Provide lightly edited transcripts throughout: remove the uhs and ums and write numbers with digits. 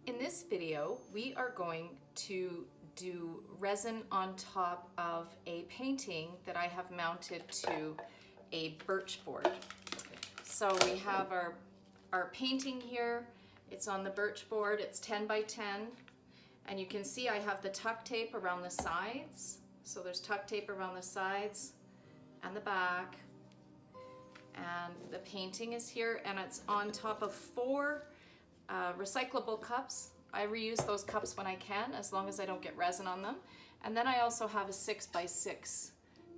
In this video, we are going to do resin on top of a painting that I have mounted to a birch board. So we have our painting here. It's on the birch board. It's 10 by 10. And you can see I have the tuck tape around the sides. So there's tuck tape around the sides and the back. And the painting is here, and it's on top of 4 recyclable cups. I reuse those cups when I can, as long as I don't get resin on them. And then I also have a 6 by 6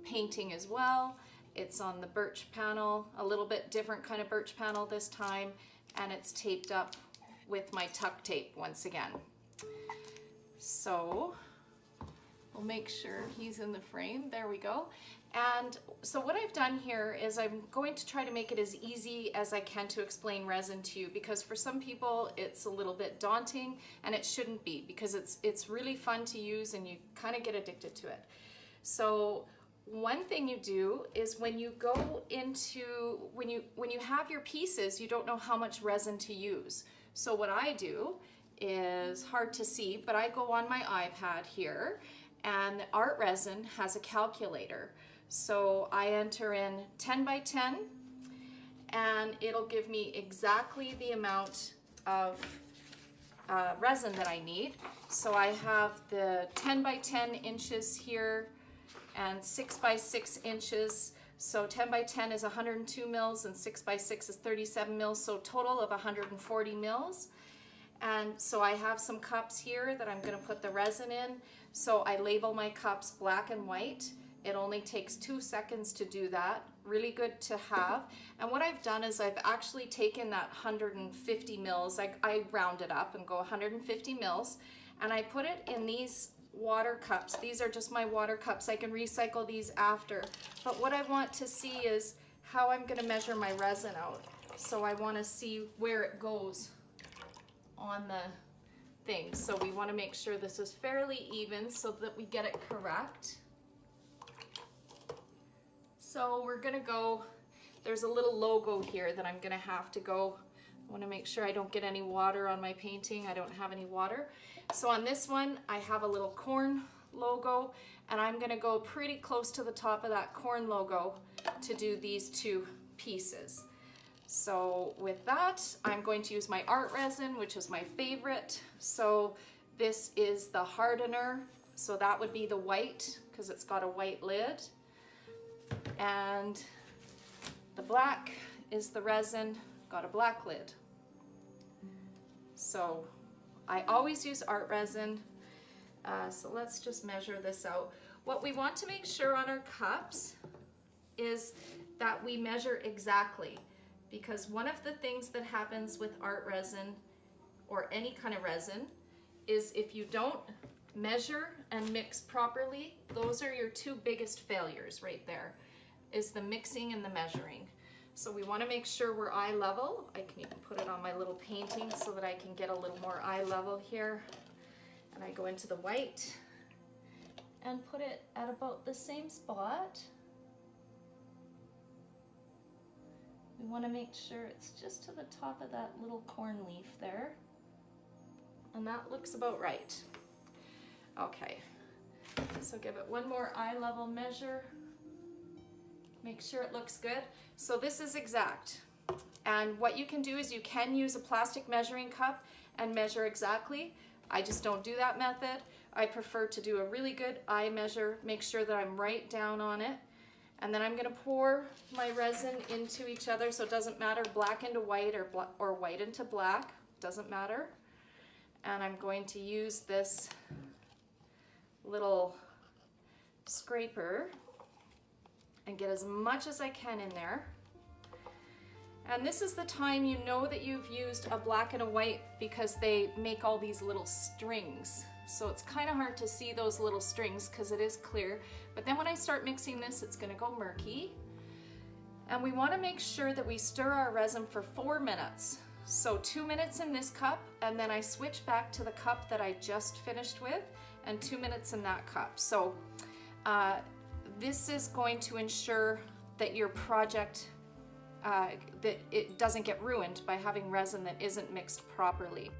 painting as well. It's on the birch panel, a little bit different kind of birch panel this time, and it's taped up with my tuck tape once again. So we'll make sure he's in the frame. There we go. And so what I've done here is I'm going to try to make it as easy as I can to explain resin to you, because for some people it's a little bit daunting, and it shouldn't be, because it's really fun to use and you kind of get addicted to it. So one thing you do is when you go into, when you have your pieces, you don't know how much resin to use. So what I do is hard to see, but I go on my iPad here, and the art resin has a calculator. So I enter in 10 by 10, and it'll give me exactly the amount of resin that I need. So I have the 10 by 10 inches here and 6 by 6 inches. So 10 by 10 is 102 mils and 6 by 6 is 37 mils, so total of 140 mils. And so I have some cups here that I'm going to put the resin in. So I label my cups black and white. It only takes 2 seconds to do that. Really good to have. And what I've done is I've actually taken that 150 mils, I round it up and go 150 mils, and I put it in these water cups. These are just my water cups. I can recycle these after. But what I want to see is how I'm going to measure my resin out. So I want to see where it goes on the thing. So we want to make sure this is fairly even so that we get it correct. So we're gonna go, there's a little logo here that I'm gonna have to go. I wanna make sure I don't get any water on my painting. I don't have any water. So on this one, I have a little corn logo, and I'm gonna go pretty close to the top of that corn logo to do these 2 pieces. So with that, I'm going to use my art resin, which is my favorite. So this is the hardener. So that would be the white, because it's got a white lid. And the black is the resin, got a black lid. So I always use art resin. So let's just measure this out. What we want to make sure on our cups is that we measure exactly, because one of the things that happens with art resin or any kind of resin is if you don't measure and mix properly, those are your 2 biggest failures right there, is the mixing and the measuring. So we want to make sure we're eye level. I can even put it on my little painting so that I can get a little more eye level here. And I go into the white and put it at about the same spot. We want to make sure it's just to the top of that little corn leaf there. And that looks about right. Okay, so give it one more eye level measure. Make sure it looks good. So this is exact. And what you can do is you can use a plastic measuring cup and measure exactly. I just don't do that method. I prefer to do a really good eye measure, make sure that I'm right down on it. And then I'm gonna pour my resin into each other, so it doesn't matter black into white or white into black, doesn't matter. And I'm going to use this little scraper and get as much as I can in there. And this is the time you know that you've used a black and a white, because they make all these little strings. So it's kind of hard to see those little strings because it is clear. But then when I start mixing this, it's gonna go murky. And we wanna make sure that we stir our resin for 4 minutes. So 2 minutes in this cup, and then I switch back to the cup that I just finished with, and 2 minutes in that cup. So this is going to ensure that your project, that it doesn't get ruined by having resin that isn't mixed properly.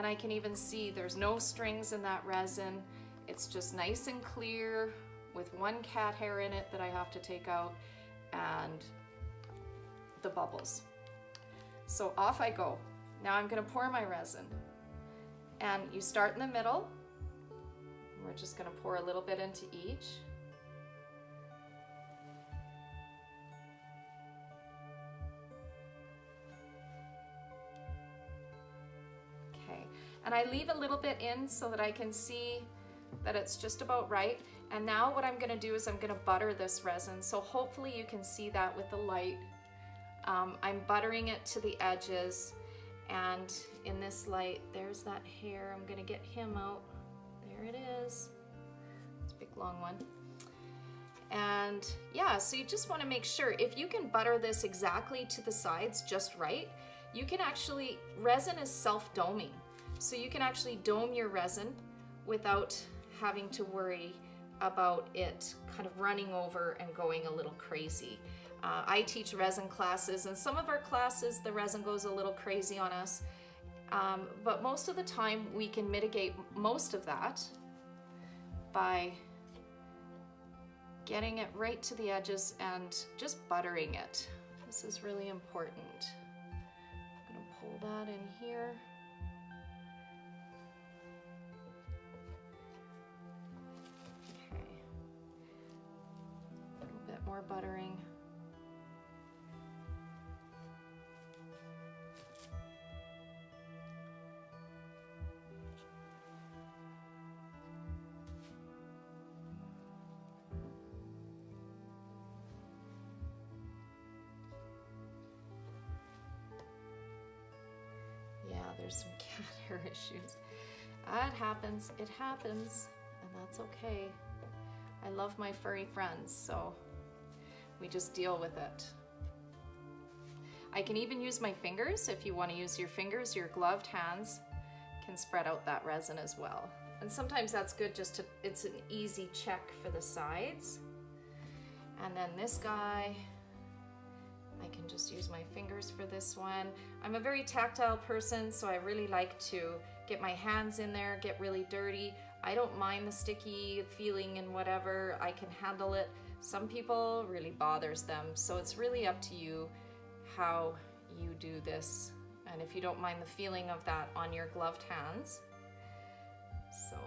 And I can even see there's no strings in that resin. It's just nice and clear with one cat hair in it that I have to take out, and the bubbles. So off I go. Now I'm gonna pour my resin. And you start in the middle. We're just gonna pour a little bit into each. Okay, and I leave a little bit in so that I can see that it's just about right. And now what I'm gonna do is I'm gonna butter this resin. So hopefully you can see that with the light. I'm buttering it to the edges, and in this light, there's that hair. I'm gonna get him out. There it is. It's a big long one. And yeah, so you just wanna make sure, if you can butter this exactly to the sides just right, you can actually, resin is self-doming. So you can actually dome your resin without having to worry about it kind of running over and going a little crazy. I teach resin classes, and some of our classes, the resin goes a little crazy on us. But most of the time we can mitigate most of that by getting it right to the edges and just buttering it. This is really important. I'm gonna pull that in here. Okay. A little bit more buttering. There's some cat hair issues. It happens, and that's okay. I love my furry friends, so we just deal with it. I can even use my fingers. If you want to use your fingers, your gloved hands can spread out that resin as well. And sometimes that's good just to, it's an easy check for the sides. And then this guy, I can just use my fingers for this one. I'm a very tactile person, so I really like to get my hands in there, get really dirty. I don't mind the sticky feeling and whatever, I can handle it. Some people really bothers them, so it's really up to you how you do this. And if you don't mind the feeling of that on your gloved hands. So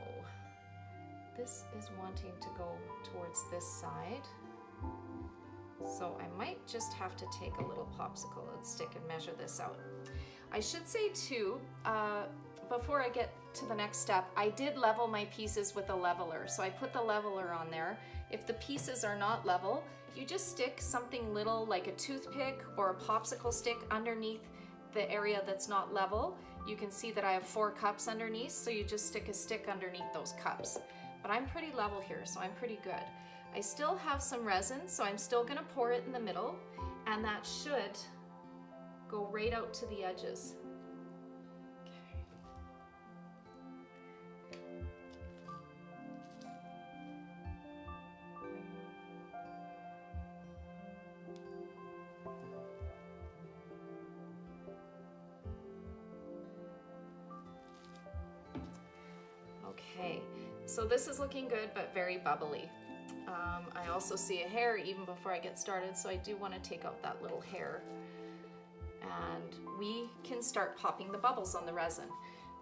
this is wanting to go towards this side. So I might just have to take a little popsicle and stick and measure this out. I should say too, before I get to the next step, I did level my pieces with a leveler. So I put the leveler on there. If the pieces are not level, you just stick something little like a toothpick or a popsicle stick underneath the area that's not level. You can see that I have 4 cups underneath, so you just stick a stick underneath those cups. But I'm pretty level here, so I'm pretty good. I still have some resin, so I'm still gonna pour it in the middle, and that should go right out to the edges. Okay, so this is looking good, but very bubbly. I also see a hair even before I get started, so I do want to take out that little hair. And we can start popping the bubbles on the resin.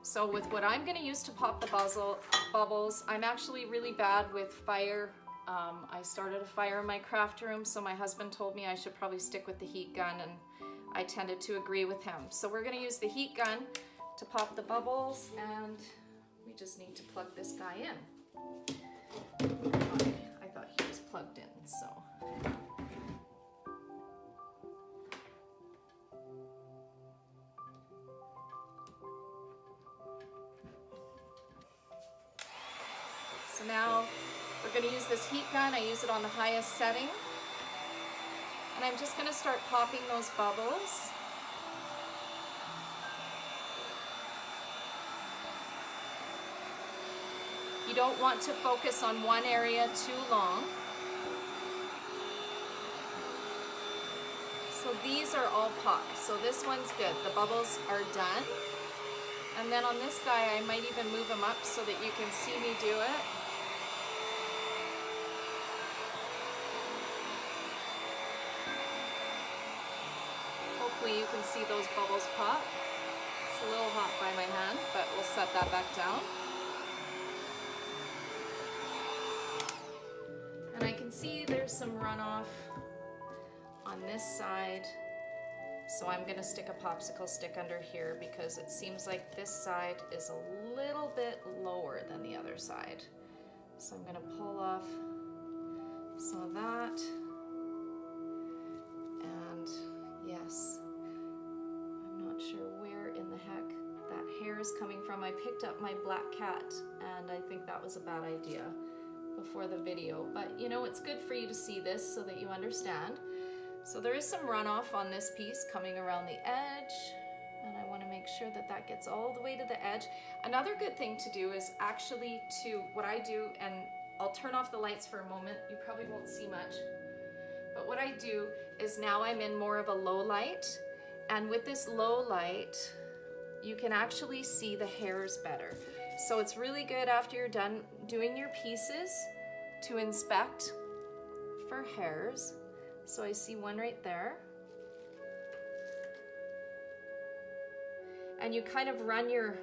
So with what I'm going to use to pop the bubbles, I'm actually really bad with fire. I started a fire in my craft room, so my husband told me I should probably stick with the heat gun, and I tended to agree with him. So we're going to use the heat gun to pop the bubbles, and we just need to plug this guy in. Okay, I thought he was plugged in, so. So now we're going to use this heat gun. I use it on the highest setting. And I'm just going to start popping those bubbles. You don't want to focus on one area too long. So these are all popped. So this one's good. The bubbles are done. And then on this guy, I might even move him up so that you can see me do it. Hopefully you can see those bubbles pop. It's a little hot by my hand, but we'll set that back down. And I can see there's some runoff on this side. So I'm gonna stick a popsicle stick under here because it seems like this side is a little bit lower than the other side. So I'm gonna pull off some of that. And yes, I'm not sure where in the heck that hair is coming from. I picked up my black cat and I think that was a bad idea before the video. But you know, it's good for you to see this so that you understand. So there is some runoff on this piece coming around the edge, and I want to make sure that that gets all the way to the edge. Another good thing to do is actually what I do, and I'll turn off the lights for a moment, you probably won't see much, but what I do is now I'm in more of a low light, and with this low light, you can actually see the hairs better. So it's really good after you're done doing your pieces to inspect for hairs. So I see one right there. And you kind of run your,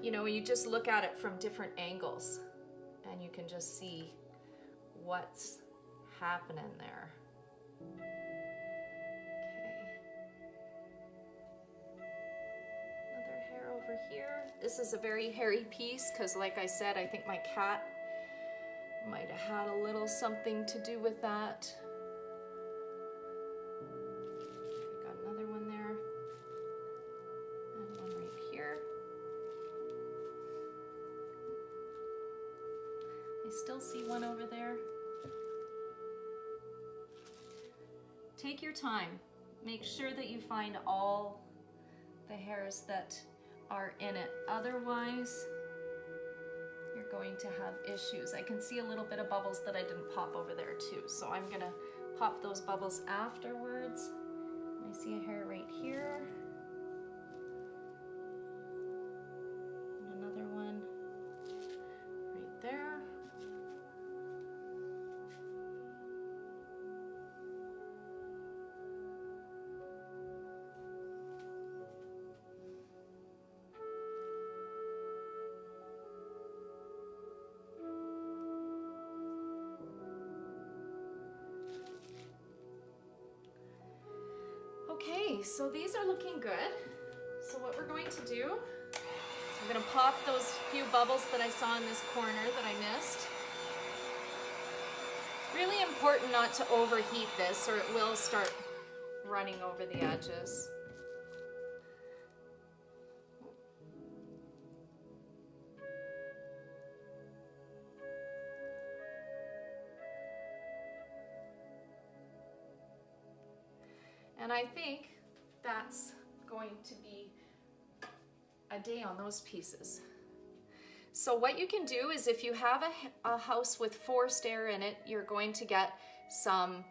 you just look at it from different angles and you can just see what's happening there. Okay. Another hair over here. This is a very hairy piece because like I said, I think my cat might have had a little something to do with that. Still see one over there. Take your time. Make sure that you find all the hairs that are in it. Otherwise, you're going to have issues. I can see a little bit of bubbles that I didn't pop over there too. So I'm gonna pop those bubbles afterwards. I see a hair right here. And another one right there. Okay, so these are looking good. So what we're going to do is I'm going to pop those few bubbles that I saw in this corner that I missed. Really important not to overheat this or it will start running over the edges. And I think that's going to be a day on those pieces. So what you can do is if you have a house with forced air in it, you're going to get some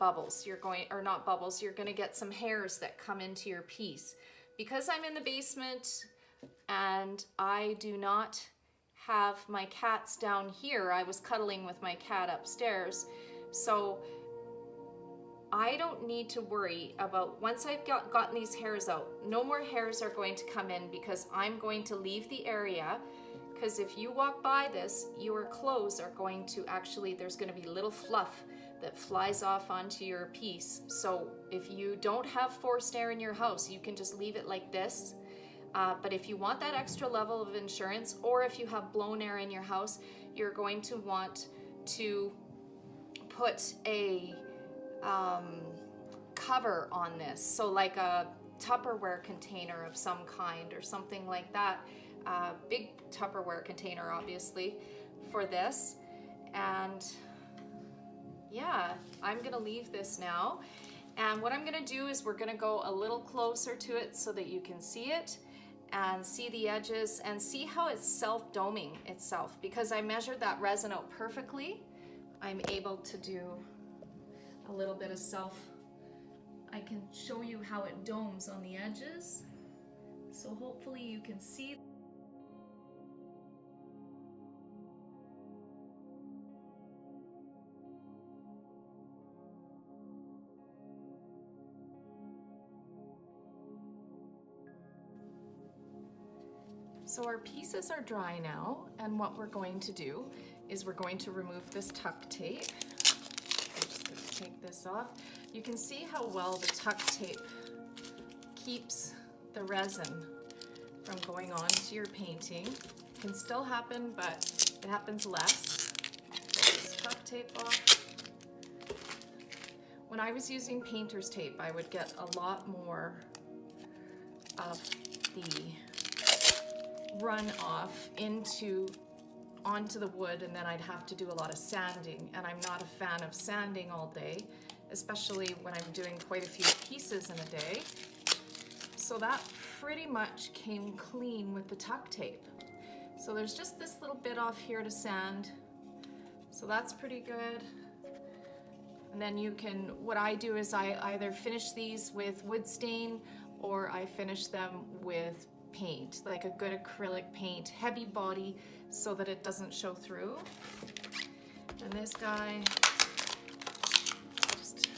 bubbles. You're going to get some hairs that come into your piece. Because I'm in the basement and I do not have my cats down here, I was cuddling with my cat upstairs, so I don't need to worry about, once I've gotten these hairs out, no more hairs are going to come in because I'm going to leave the area, because if you walk by this, your clothes are going to actually, there's going to be little fluff that flies off onto your piece. So if you don't have forced air in your house, you can just leave it like this. But if you want that extra level of insurance, or if you have blown air in your house, you're going to want to put a cover on this, so like a Tupperware container of some kind or something like that, big Tupperware container obviously for this. And yeah, I'm gonna leave this now, and what I'm gonna do is we're gonna go a little closer to it so that you can see it and see the edges and see how it's self-doming itself. Because I measured that resin out perfectly, I'm able to do a little bit of I can show you how it domes on the edges. So hopefully you can see. So our pieces are dry now, and what we're going to do is we're going to remove this tuck tape. I'm just going to take this off. You can see how well the tuck tape keeps the resin from going on to your painting. It can still happen, but it happens less. Take this tuck tape off. When I was using painter's tape, I would get a lot more of the runoff onto the wood, and then I'd have to do a lot of sanding, and I'm not a fan of sanding all day, especially when I'm doing quite a few pieces in a day. So that pretty much came clean with the tuck tape. So there's just this little bit off here to sand, so that's pretty good. And then you can, what I do is I either finish these with wood stain or I finish them with paint, like a good acrylic paint, heavy body, so that it doesn't show through. And this guy, just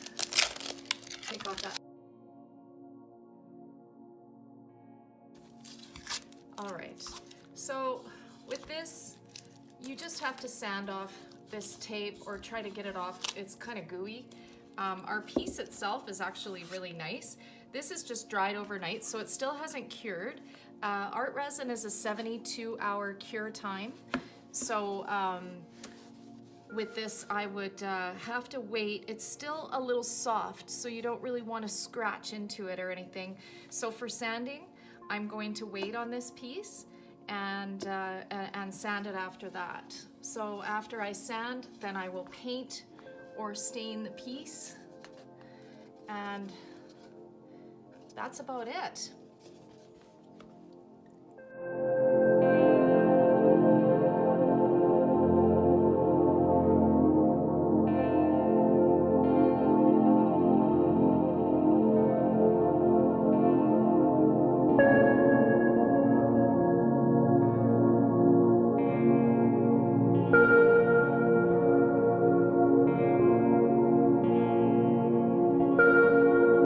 take off that. All right, so with this, you just have to sand off this tape or try to get it off. It's kind of gooey. Our piece itself is actually really nice. This is just dried overnight, so it still hasn't cured. Art resin is a 72-hour cure time. So with this, I would have to wait. It's still a little soft, so you don't really want to scratch into it or anything. So for sanding, I'm going to wait on this piece and sand it after that. So after I sand, then I will paint or stain the piece, and that's about it.